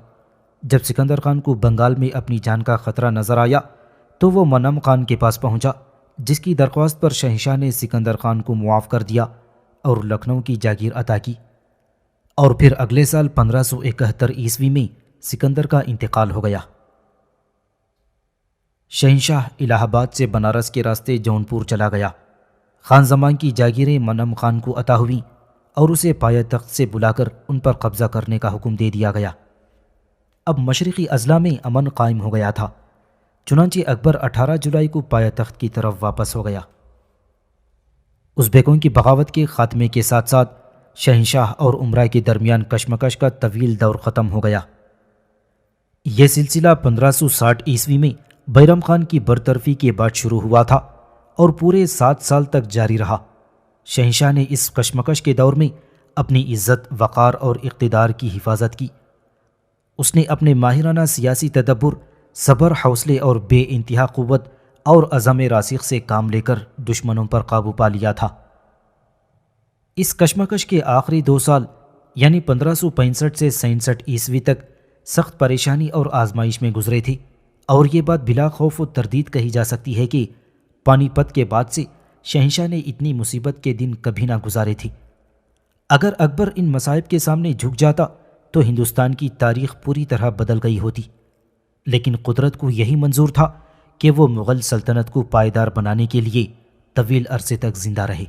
جب سکندر خان کو بنگال میں اپنی جان کا خطرہ نظر آیا تو وہ منم خان کے پاس پہنچا، جس کی درخواست پر شہنشاہ نے سکندر خان کو معاف کر دیا اور لکھنؤ کی جاگیر عطا کی، اور پھر اگلے سال 1571 عیسوی میں سکندر کا انتقال ہو گیا۔ شہنشاہ الہ آباد سے بنارس کے راستے جونپور چلا گیا۔ خان زمان کی جاگیریں منم خان کو عطا ہوئیں اور اسے پایہ تخت سے بلا کر ان پر قبضہ کرنے کا حکم دے دیا گیا۔ اب مشرقی اضلاع میں امن قائم ہو گیا تھا، چنانچہ اکبر 18 جولائی کو پایہ تخت کی طرف واپس ہو گیا۔ ازبیکوں کی بغاوت کے خاتمے کے ساتھ ساتھ شہنشاہ اور امراء کے درمیان کشمکش کا طویل دور ختم ہو گیا۔ یہ سلسلہ 1560 عیسوی میں بیرم خان کی برطرفی کے بعد شروع ہوا تھا اور پورے 7 سال تک جاری رہا۔ شہنشاہ نے اس کشمکش کے دور میں اپنی عزت، وقار اور اقتدار کی حفاظت کی۔ اس نے اپنے ماہرانہ سیاسی تدبر، صبر، حوصلے اور بے انتہا قوت اور عزم راسخ سے کام لے کر دشمنوں پر قابو پا لیا تھا۔ اس کشمکش کے آخری 2 سال یعنی 1565 سے 67 عیسوی تک سخت پریشانی اور آزمائش میں گزرے تھے، اور یہ بات بلا خوف و تردید کہی جا سکتی ہے کہ پانی پت کے بعد سے شہنشاہ نے اتنی مصیبت کے دن کبھی نہ گزارے تھے۔ اگر اکبر ان مصائب کے سامنے جھک جاتا تو ہندوستان کی تاریخ پوری طرح بدل گئی ہوتی، لیکن قدرت کو یہی منظور تھا کہ وہ مغل سلطنت کو پائیدار بنانے کے لیے طویل عرصے تک زندہ رہے۔